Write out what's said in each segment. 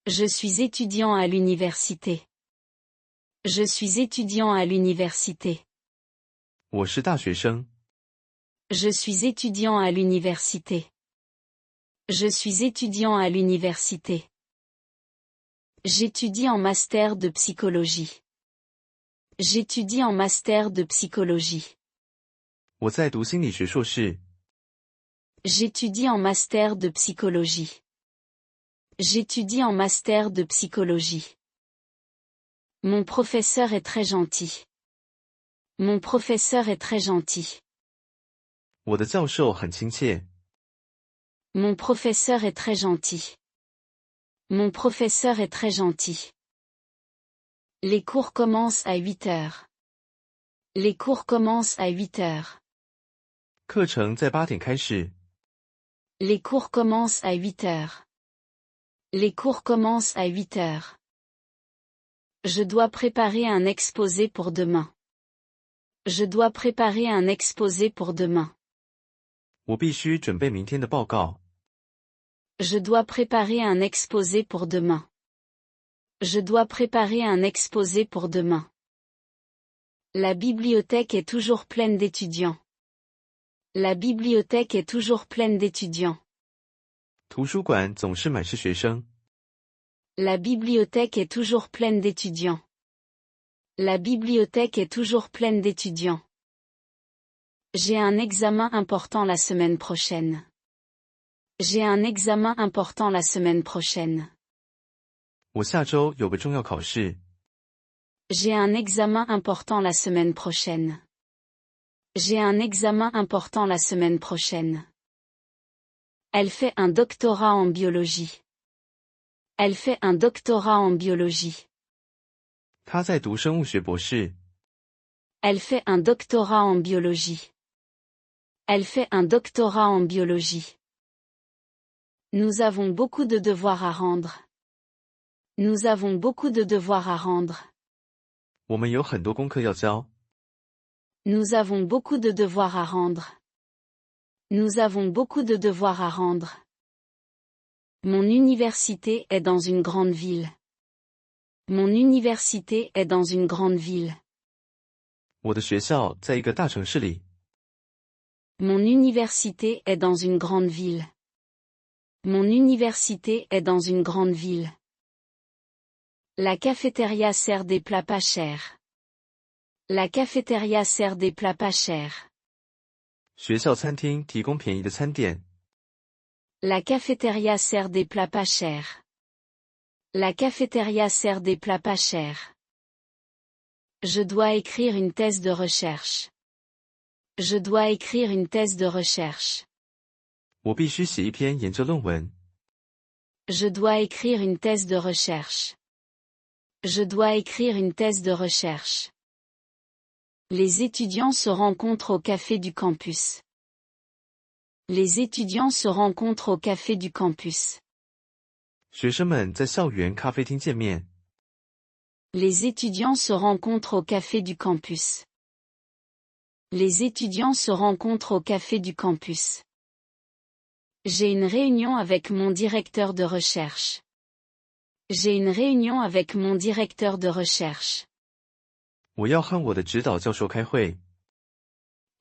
Je suis étudiant à l'université. Je suis étudiant à l'université. 我是大学生。Je suis étudiant à l'université. Je suis étudiant à l'université. J'étudie en master de psychologie. J'étudie en master de psychologie. 我在读心理学硕士。J'étudie en master de psychologie. J'étudie en master de psychologie. Mon professeur est très gentil. Mon professeur est très gentil. 我的教授很亲切。Mon professeur est très gentil. Mon professeur est très gentil. Les cours commencent à 8 heures. Les cours commencent à 8 heures. 课程在8点开始。Les cours commencent à 8 heures. Les cours commencent à 8 heures. Je dois préparer un exposé pour demain. Je dois préparer un exposé pour demain. 我必须准备明天的报告。Je dois préparer un exposé pour demain. Je dois préparer un exposé pour demain. La bibliothèque est toujours pleine d'étudiants. La bibliothèque est toujours pleine d'étudiants. 图书馆总是满是学生。La bibliothèque est toujours pleine d'étudiants. La bibliothèque est toujours pleine d'étudiants. J'ai un examen important la semaine prochaine. J'ai un examen important la semaine prochaine. 我下周有个重要考试。J'ai un examen important la semaine prochaine. J'ai un examen important la semaine prochaine. Elle fait un doctorat en biologie. Elle fait un doctorat en biologie. 他在读生物学博士。Elle fait un doctorat en biologie. Elle fait un doctorat en biologie. Nous avons beaucoup de devoirs à rendre. Nous avons beaucoup de devoirs à rendre. 我们有很多功课要交。Nous avons beaucoup de devoirs à rendre. Nous avons beaucoup de devoirs à rendre. Mon université est dans une grande ville. Mon université est dans une grande ville. 我的学校在一个大城市里。Mon université est dans une grande ville. Mon université est dans une grande ville. La cafétéria sert des plats pas chers. La cafétéria sert des plats pas chers. 学校餐厅提供便宜的餐点。La cafétéria sert des plats pas chers. La cafétéria sert des plats pas chers. Je dois écrire une thèse de recherche. Je dois écrire une thèse de recherche. 我必须写一篇研究论文。Je dois écrire une thèse de recherche. Je dois écrire une thèse de recherche. Les étudiants se rencontrent au café du campus. Les étudiants se rencontrent au café du campus. 学生们在校园咖啡厅见面。Les étudiants se rencontrent au café du campus. Les étudiants se rencontrent au café du campus. J'ai une réunion avec mon directeur de recherche. J'ai une réunion avec mon directeur de recherche. 我要和我的指导教授开会。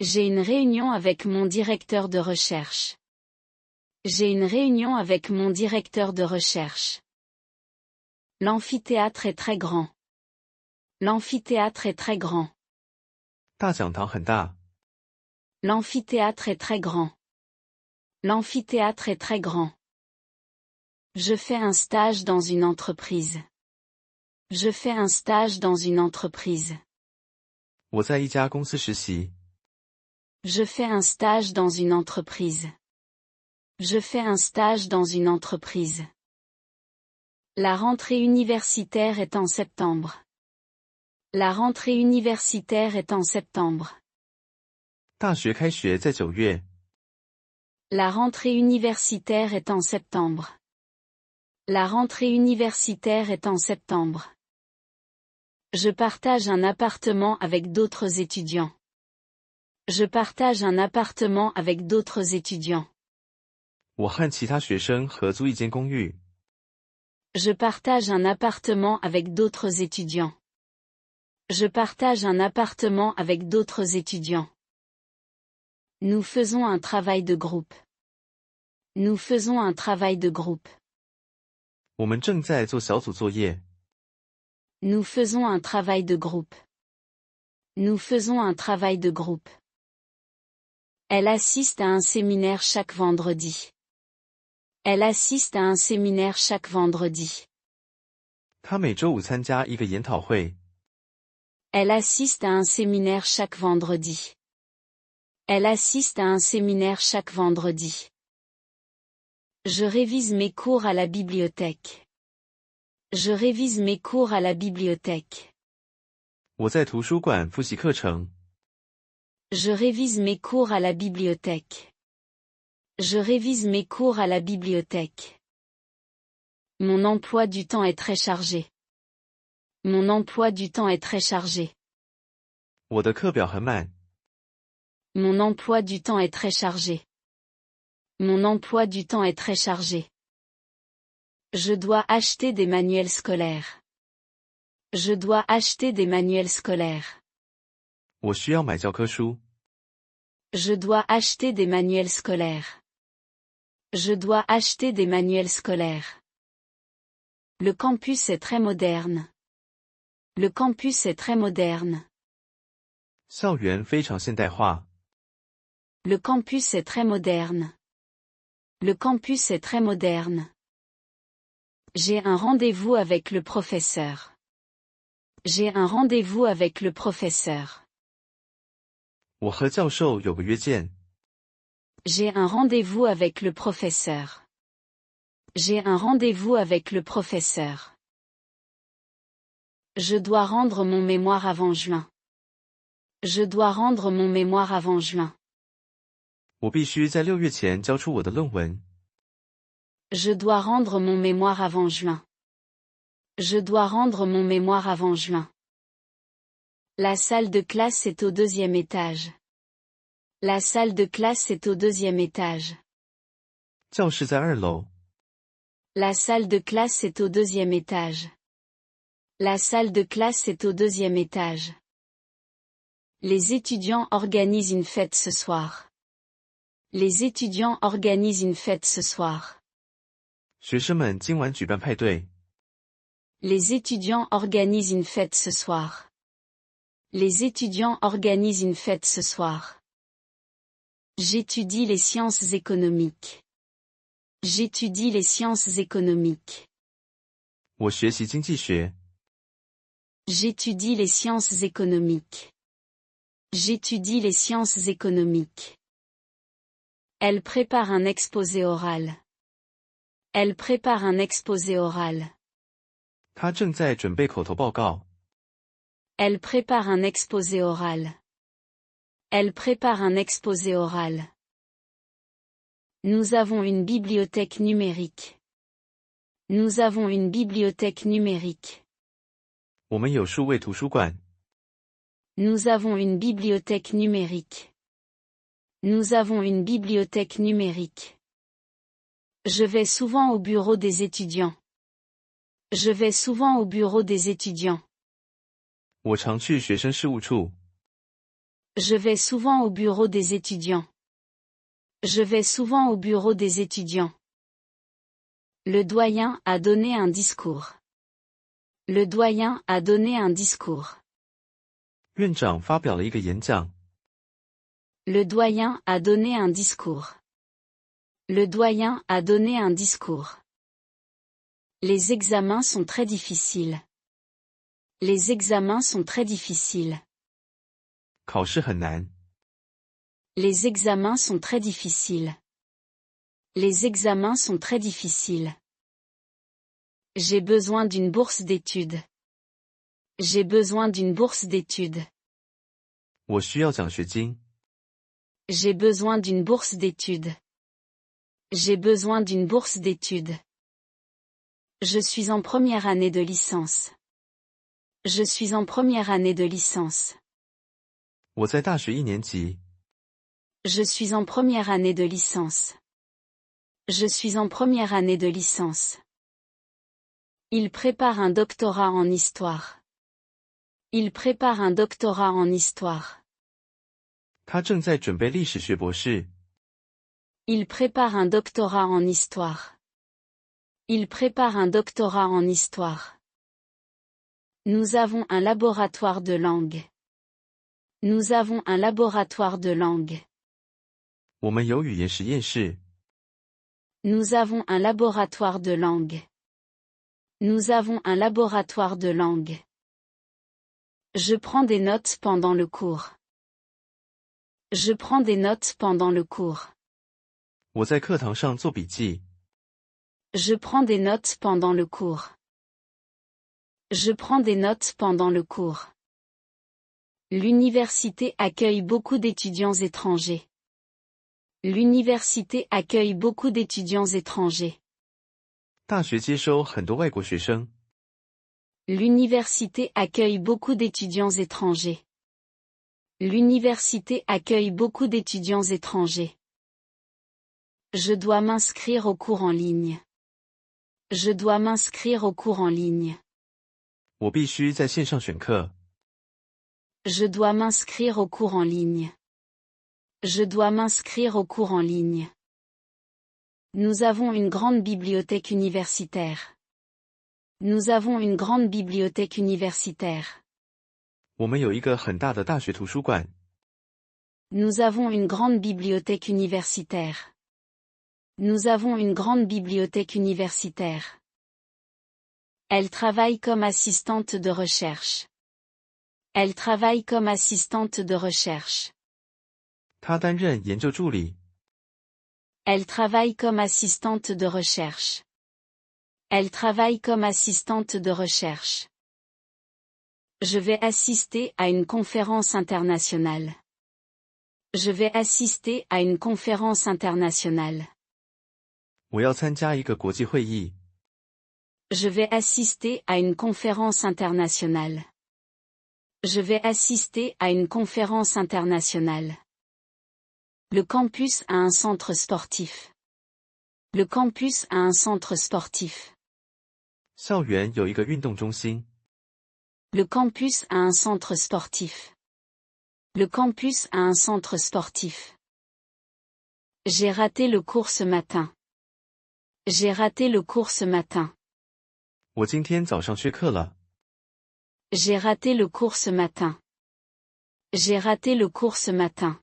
J'ai une réunion avec mon directeur de recherche. J'ai une réunion avec mon directeur de recherche. L'amphithéâtre est très grand. L'amphithéâtre est très grand. 大讲堂很大。L'amphithéâtre est très grand. L'amphithéâtre est très grand. Je fais un stage dans une entreprise. Je fais un stage dans une entreprise. 我在一家公司实习。Je fais un stage dans une entreprise. Je fais un stage dans une entreprise. La rentrée universitaire est en septembre. La rentrée universitaire est en septembre. 大学开学在9月。La rentrée universitaire est en septembre. La rentrée universitaire est en septembre. Je partage un appartement avec d'autres étudiants. Je partage un appartement avec d'autres étudiants. 我和其他学生合租一间公寓。Je partage un appartement avec d'autres étudiants. Je partage un appartement avec d'autres étudiants. Nous faisons un travail de groupe. Nous faisons un travail de groupe. 我们正在做小组作业。Nous faisons un travail de groupe. Nous faisons un travail de groupe. Elle assiste à un séminaire chaque vendredi. Elle assiste à un séminaire chaque vendredi. 他每周五参加一个研讨会。Elle assiste à un séminaire chaque vendredi. Elle assiste à un séminaire chaque vendredi. Je révise mes cours à la bibliothèque. Je révise mes cours à la bibliothèque. 我在图书馆复习课程。Je révise mes cours à la bibliothèque. Je révise mes cours à la bibliothèque. Mon emploi du temps est très chargé. Mon emploi du temps est très chargé. 我的课表很满。Mon emploi du temps est très chargé. Mon emploi du temps est très chargé. Je dois acheter des manuels scolaires. Je dois acheter des manuels scolaires. 我需要买教科书。Je dois acheter des manuels scolaires. Je dois acheter des manuels scolaires. Le campus est très moderne. Le campus est très moderne. 校园非常现代化。Le campus est très moderne. Le campus est très moderne. J'ai un rendez-vous avec le professeur. J'ai un rendez-vous avec le professeur. 我和教授有个约见。J'ai un rendez-vous avec le professeur. J'ai un rendez-vous avec le professeur. Je dois rendre mon mémoire avant juin. Je dois rendre mon mémoire avant juin. 我必须在6月前交出我的论文。Je dois rendre mon mémoire avant juin. Je dois rendre mon mémoire avant juin. La salle de classe est au 2e étage. La salle de classe est au 2e étage. 教室在2楼。La salle de classe est au 2e étage. La salle de classe est au 2e étage. Les étudiants organisent une fête ce soir. Les étudiants organisent une fête ce soir. 学生们今晚举办派对。Les étudiants organisent une fête ce soir. Les étudiants organisent une fête ce soir. J'étudie les sciences économiques. J'étudie les sciences économiques. 我学习经济学。J'étudie les sciences économiques. J'étudie les sciences économiques. Elle prépare un exposé oral. Elle prépare un exposé oral. 他正在准备口头报告。Elle prépare un exposé oral. Elle prépare un exposé oral. Nous avons une bibliothèque numérique. Nous avons une bibliothèque numérique. 我们有数位图书馆。Nous avons une bibliothèque numérique. Nous avons une bibliothèque numérique. Je vais souvent au bureau des étudiants. Je vais souvent au bureau des étudiants. 我常去学生事务处。Je vais souvent au bureau des étudiants. Je vais souvent au bureau des étudiants. Le doyen a donné un discours. Le doyen a donné un discours. 院长发表了一个演讲。Le doyen a donné un discours. Le doyen a donné un discours. Les examens sont très difficiles. Les examens sont très difficiles. 考试很难。Les examens sont très difficiles. Les examens sont très difficiles. J'ai besoin d'une bourse d'études. J'ai besoin d'une bourse d'études. 我需要奖学金。J'ai besoin d'une bourse d'études. J'ai besoin d'une bourse d'études. Je suis en première année de licence. Je suis en première année de licence. 我在大学1年级。Je suis en première année de licence. Je suis en première année de licence. Il prépare un doctorat en histoire. Il prépare un doctorat en histoire. 他正在准备历史学博士。Il prépare un doctorat en histoire. Il prépare un doctorat en histoire. Nous avons un laboratoire de langue. Nous avons un laboratoire de langue. 我们有语言实验室。Nous avons un laboratoire de langue. Nous avons un laboratoire de langue. Je prends des notes pendant le cours. Je prends des notes pendant le cours. 我在课堂上做笔记。Je prends des notes pendant le cours. Je prends des notes pendant le cours. L'université accueille beaucoup d'étudiants étrangers. L'université accueille beaucoup d'étudiants étrangers. 大学接收很多外国学生。L'université accueille beaucoup d'étudiants étrangers. L'université accueille beaucoup d'étudiants étrangers. Je dois m'inscrire au cours en ligne. Je dois m'inscrire au cours en ligne. 我必须在线上选课。Je dois m'inscrire au cours en ligne. Je dois m'inscrire au cours en ligne. Nous avons une grande bibliothèque universitaire. Nous avons une grande bibliothèque universitaire. 我们有一个很大的大学图书馆。Nous avons une grande bibliothèque universitaire. Nous avons une grande bibliothèque universitaire. Elle travaille comme assistante de recherche. Elle travaille comme assistante de recherche. 他担任研究助理。Elle travaille comme assistante de recherche. Elle travaille comme assistante de recherche. Je vais assister à une conférence internationale. Je vais assister à une conférence internationale. 我要参加一个国际会议。Je vais assister à une conférence internationale. Je vais assister à une conférence internationale. Le campus a un centre sportif. Le campus a un centre sportif. 校园有一个运动中心。Le campus a un centre sportif. Le campus a un centre sportif. J'ai raté le cours ce matin. J'ai raté le cours ce matin. 我今天早上缺课了。J'ai raté le cours ce matin. J'ai raté le cours ce matin.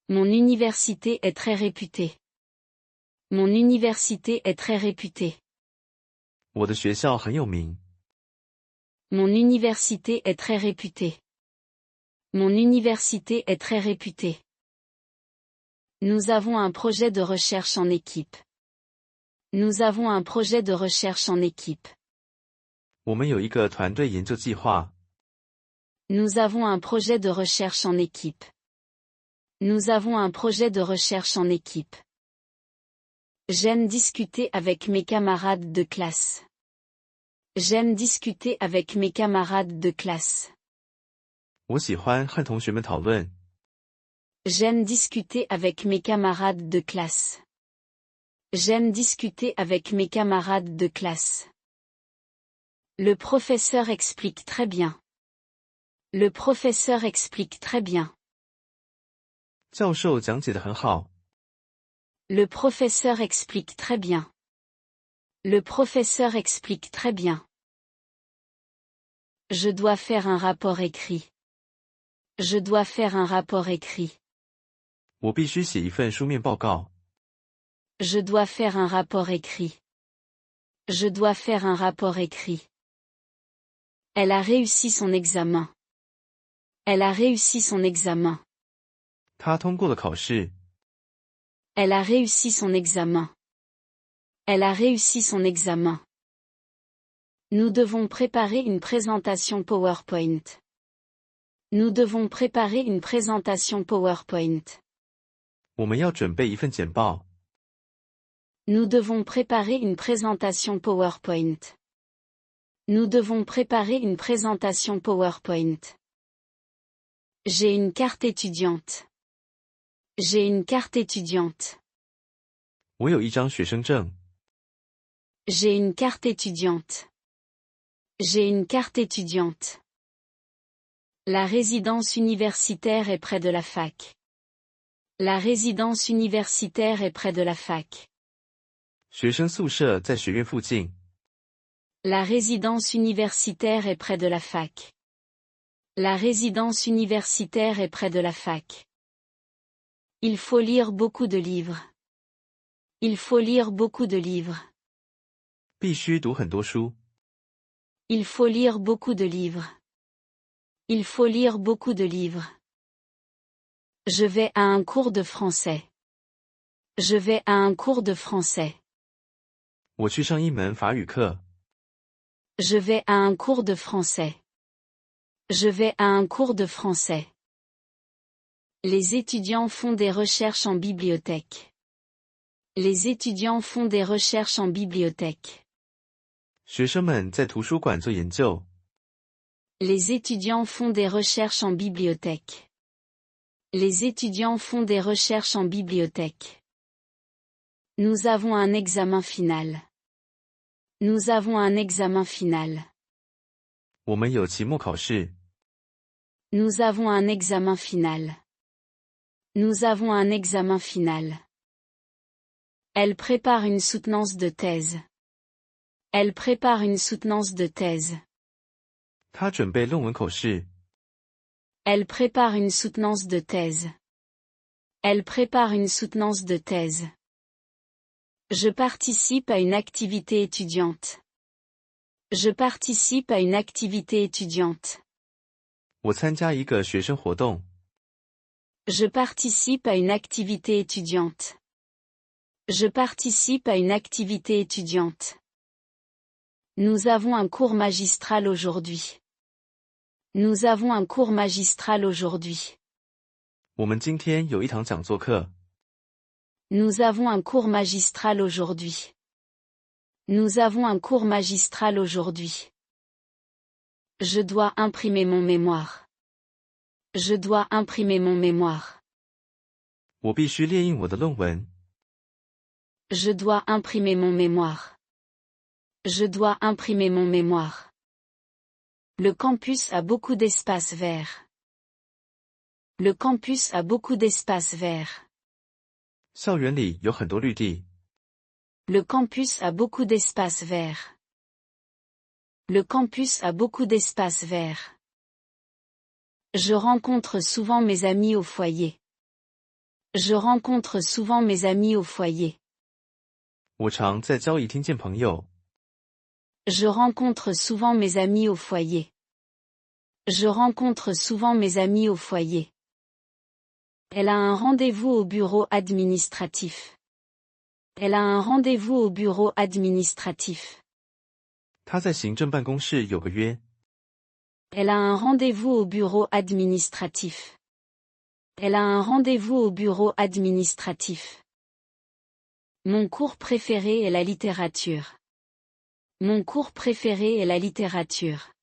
Mon université est très réputée. Mon université est très réputée. 我的学校很有名。Mon université est très réputée. Mon université est très réputée. Nous avons un projet de recherche en équipe. Nous avons un projet de recherche en équipe. 我们有一个团队研究计划。Nous avons un projet de recherche en équipe. Nous avons un projet de recherche en équipe. J'aime discuter avec mes camarades de classe. J'aime discuter avec mes camarades de classe. 我喜欢和同学们讨论。J'aime discuter avec mes camarades de classe. J'aime discuter avec mes camarades de classe. Le professeur explique très bien. Le professeur explique très bien. 教授讲解得很好。Le professeur explique très bien. Le professeur explique très bien. Je dois faire un rapport écrit. Je dois faire un rapport écrit. 我必须写一份书面报告。Je dois faire un rapport écrit. Je dois faire un rapport écrit. Elle a réussi son examen. Elle a réussi son examen. 他通过了考试。Elle a réussi son examen. Elle a réussi son examen. Nous devons préparer une présentation PowerPoint. Nous devons préparer une présentation PowerPoint. 我们要准备一份简报。Nous devons préparer une présentation PowerPoint. Nous devons préparer une présentation PowerPoint. J'ai une carte étudiante. J'ai une carte étudiante. 我有一张学生证。J'ai une carte étudiante. J'ai une carte étudiante. La résidence universitaire est près de la fac. La résidence universitaire est près de la fac. 学生宿舍在学院附近。 La résidence universitaire est près de la fac. La résidence universitaire est près de la fac. Il faut lire beaucoup de livres. Il faut lire beaucoup de livres. 必须读很多书。 Il faut lire beaucoup de livres. Il faut lire beaucoup de livres. Je vais à un cours de français. Je vais à un cours de français. 我去上一门法语课。 Je vais à un cours de français. Je vais à un cours de français. Les étudiants font des recherches en bibliothèque. Les étudiants font des recherches en bibliothèque. 学生们在图书馆做研究。 Les étudiants font des recherches en bibliothèque. Les étudiants font des recherches en bibliothèque. Nous avons un examen final. Nous avons un examen final. 我们有期末考试。 Nous avons un examen final. Nous avons un examen final. Elle prépare une soutenance de thèse. Elle prépare une soutenance de thèse. 他准备论文口试。 Elle prépare une soutenance de thèse. Elle prépare une soutenance de thèse. Je participe à une activité étudiante. Je participe à une activité étudiante. 我参加一个学生活动。 Je participe à une activité étudiante. Je participe à une activité étudiante. Nous avons un cours magistral aujourd'hui. Nous avons un cours magistral aujourd'hui. 我们今天有一堂讲座课。 Nous avons un cours magistral aujourd'hui. Nous avons un cours magistral aujourd'hui. Je dois imprimer mon mémoire. Je dois imprimer mon mémoire. 我必须列印我的论文。 Je dois imprimer mon mémoire. Je dois imprimer mon mémoire. Le campus a beaucoup d'espaces verts. Le campus a beaucoup d'espaces verts. 校园里有很多绿地。 Le campus a beaucoup d'espaces verts. Le campus a beaucoup d'espaces verts. Je rencontre souvent mes amis au foyer. Je rencontre souvent mes amis au foyer. 我常在交易厅见朋友。 Je rencontre souvent mes amis au foyer. Je rencontre souvent mes amis au foyer. Elle a un rendez-vous au bureau administratif. Elle a un rendez-vous au bureau administratif. 他在行政办公室有个约。 Elle a un rendez-vous au bureau administratif. Elle a un rendez-vous au bureau administratif. Mon cours préféré est la littérature. Mon cours préféré est la littérature.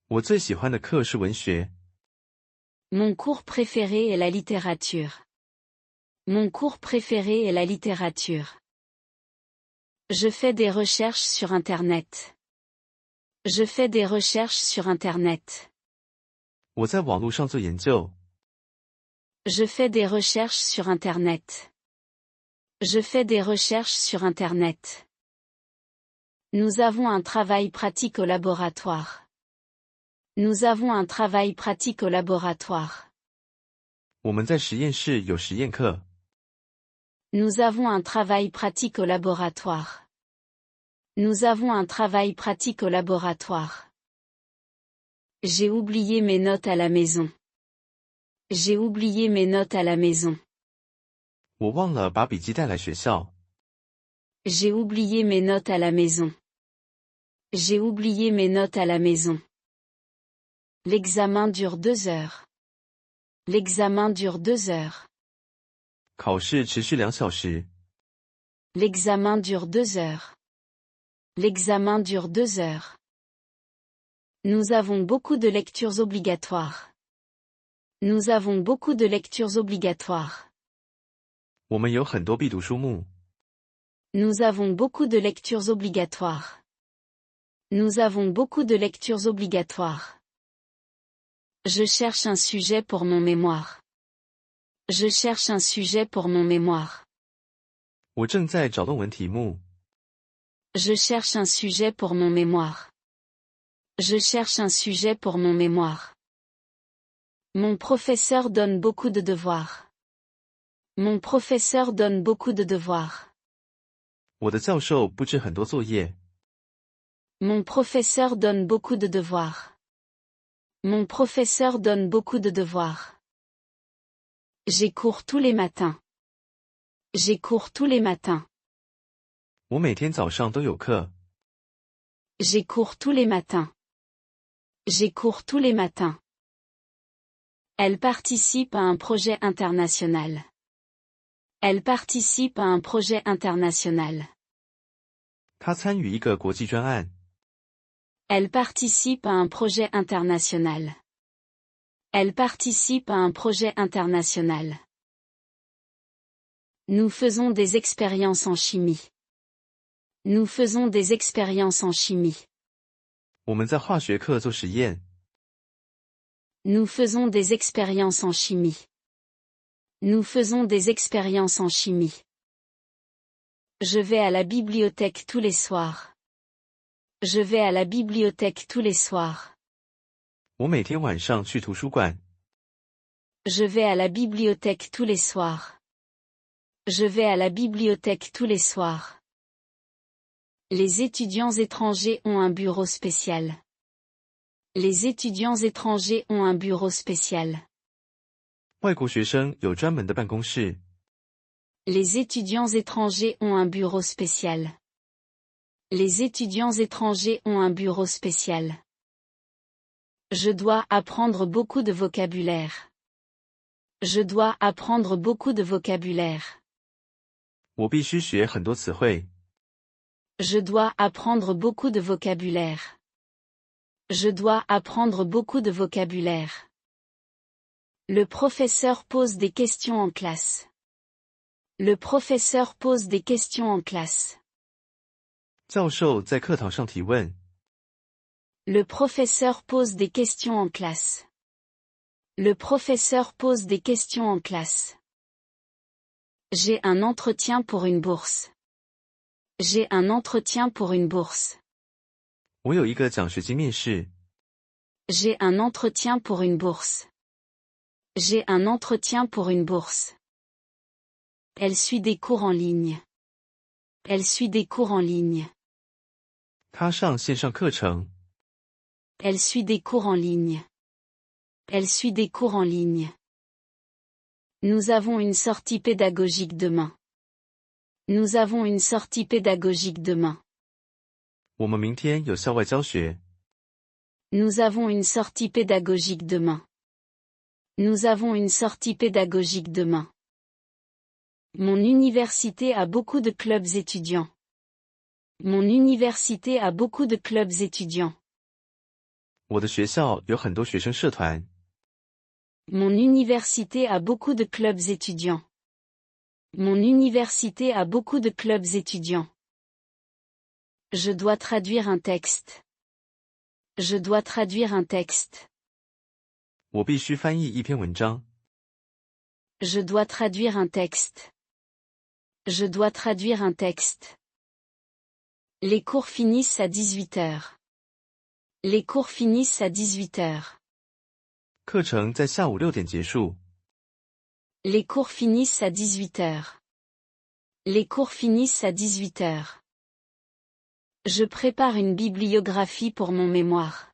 我最喜欢的课是文学。 Mon cours préféré est la littérature. Mon cours préféré est la littérature. Je fais des recherches sur Internet. Je fais des recherches sur Internet. 我在网络上做研究。 Je fais des recherches sur Internet. Je fais des recherches sur Internet. Nous avons un travail pratique au laboratoire. Nous avons un travail pratique au laboratoire. 我们在实验室有实验课。 Nous avons un travail pratique au laboratoire. Nous avons un travail pratique au laboratoire. J'ai oublié mes notes à la maison. J'ai oublié mes notes à la maison. 我忘了把笔记带来学校。 J'ai oublié mes notes à la maison. J'ai oublié mes notes à la maison. L'examen dure 2 heures. L'examen dure 2 heures. 考试持续2小时。 L'examen dure 2 heures. L'examen dure 2 heures. Nous avons beaucoup de lectures obligatoires. Nous avons beaucoup de lectures obligatoires. 我们有很多必读书目。Nous avons beaucoup de lectures obligatoires. Nous avons beaucoup de lectures obligatoires. Je cherche un sujet pour mon mémoire. Je cherche un sujet pour mon mémoire. 我正在找论文题目。Je cherche un sujet pour mon mémoire. Je cherche un sujet pour mon mémoire. Mon professeur donne beaucoup de devoirs. Mon professeur donne beaucoup de devoirs. 我的教授布置很多作业。Mon professeur donne beaucoup de devoirs. Mon professeur donne beaucoup de devoirs. J'ai cours tous les matins. J'ai cours tous les matins. 我每天早上都有课。J'ai cours tous les matins. J'ai cours tous les matins. Elle participe à un projet international. Elle participe à un projet international. 他参与一个国际专案。Elle participe à un projet international. Elle participe à un projet international. Nous faisons des expériences en chimie. Nous faisons des expériences en chimie. 我们在化学课做实验。Nous faisons des expériences en chimie. Nous faisons des expériences en chimie. Je vais à la bibliothèque tous les soirs. Je vais à la bibliothèque tous les soirs. 我每天晚上去图书馆。Je vais à la bibliothèque tous les soirs. Je vais à la bibliothèque tous les soirs. Les étudiants étrangers ont un bureau spécial. Les étudiants étrangers ont un bureau spécial. 外国学生有专门的办公室。Les étudiants étrangers ont un bureau spécial. Les étudiants étrangers ont un bureau spécial. Je dois apprendre beaucoup de vocabulaire. Je dois apprendre beaucoup de vocabulaire. 我必须学很多词汇。Je dois apprendre beaucoup de vocabulaire. Je dois apprendre beaucoup de vocabulaire. Le professeur pose des questions en classe. Le professeur pose des questions en classe. 教授在课堂上提问。Le professeur pose des questions en classe. Le professeur pose des questions en classe. J'ai un entretien pour une bourse. J'ai un entretien pour une bourse. 我有一个奖学金面试。J'ai un entretien pour une bourse. J'ai un entretien pour une bourse. Elle suit des cours en ligne. Elle suit des cours en ligne. 他上线上课程。Elle suit des cours en ligne. Elle suit des cours en ligne. Nous avons une sortie pédagogique demain. Nous avons une sortie pédagogique demain. 我们明天有校外教学。Nous avons une sortie pédagogique demain. Nous avons une sortie pédagogique demain. Mon université a beaucoup de clubs étudiants. Mon université a beaucoup de clubs étudiants. 我的学校有很多学生社团。Mon université a beaucoup de clubs étudiants. Mon université a beaucoup de clubs étudiants. Je dois traduire un texte. Je dois traduire un texte. 我必须翻译一篇文章。Je dois traduire un texte. Je dois traduire un texte. Les cours finissent à 18 heures. Les cours finissent à 18 heures. 课程在下午6点结束。Les cours finissent à 18 heures. Les cours finissent à 18 heures. Je prépare une bibliographie pour mon mémoire.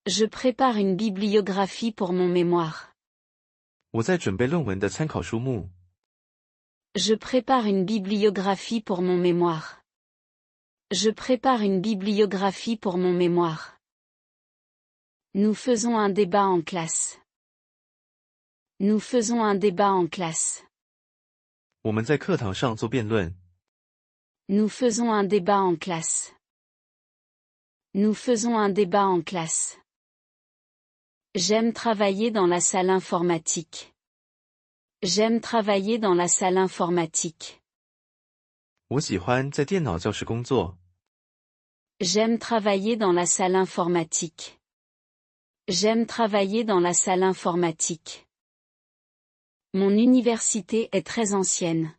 Je prépare une bibliographie pour mon mémoire. 我在准备论文的参考书目。Je prépare une bibliographie pour mon mémoire. Je prépare une bibliographie pour mon mémoire. Nous faisons un débat en classe. Nous faisons un débat en classe. 我们在课堂上做辩论。Nous faisons un débat en classe. Nous faisons un débat en classe. J'aime travailler dans la salle informatique. J'aime travailler dans la salle informatique. 我喜欢在电脑教室工作。J'aime travailler dans la salle informatique. J'aime travailler dans la salle informatique. Mon université est très ancienne.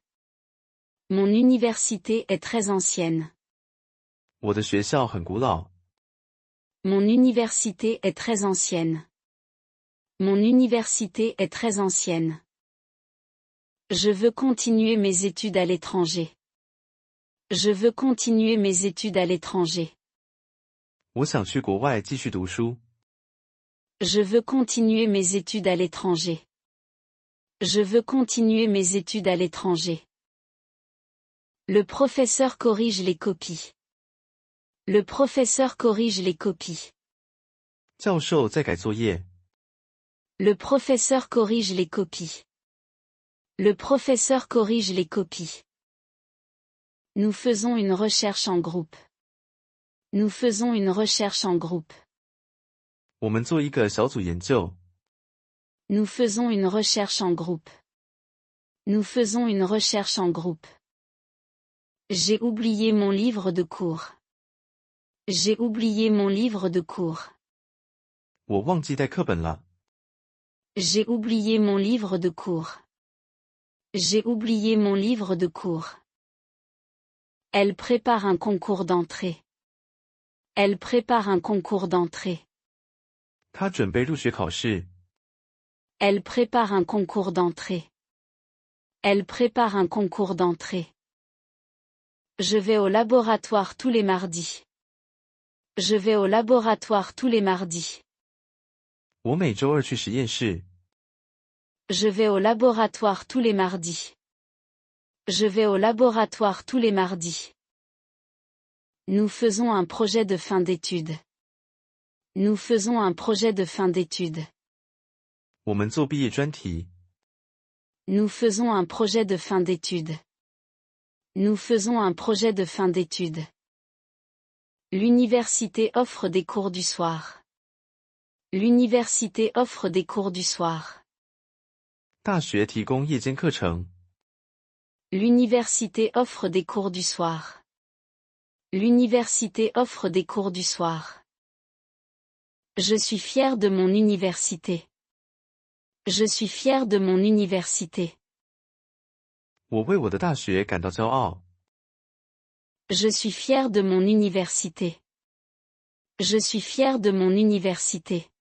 Mon université est très ancienne. 我的学校很古老。Mon université est très ancienne. Mon université est très ancienne. Je veux continuer mes études à l'étranger. Je veux continuer mes études à l'étranger. 我想去国外继续读书。Je veux continuer mes études à l'étranger. Je veux continuer mes études à l'étranger. Le professeur corrige les copies. Le professeur corrige les copies. 教授在改作业。Le professeur corrige les copies. Le professeur corrige les copies. Nous faisons une recherche en groupe. Nous faisons une recherche en groupe. 我们做一个小组研究。Nous faisons une recherche en groupe. Nous faisons une recherche en groupe. J'ai oublié mon livre de cours. J'ai oublié mon livre de cours. 我忘记带课本了。J'ai oublié mon livre de cours. J'ai oublié mon livre de cours. Elle prépare un concours d'entrée. Elle prépare un concours d'entrée. 他准备入学考试。Elle prépare un concours d'entrée. Elle prépare un concours d'entrée. Je vais au laboratoire tous les mardis. Je vais au laboratoire tous les mardis. 我每周二去实验室。Je vais au laboratoire tous les mardis. Je vais au laboratoire tous les mardis. Nous faisons un projet de fin d'études. Nous faisons un projet de fin d'études. 我们做毕业专题。Nous faisons un projet de fin d'études. Nous faisons un projet de fin d'études. L'université offre des cours du soir. L'université offre des cours du soir. 大学提供夜间课程。L'université offre des cours du soir. L'université offre des cours du soir. Je suis fier de mon université. Je suis fier de mon université. 我为我的大学感到骄傲。Je suis fier de mon université. Je suis fier de mon université.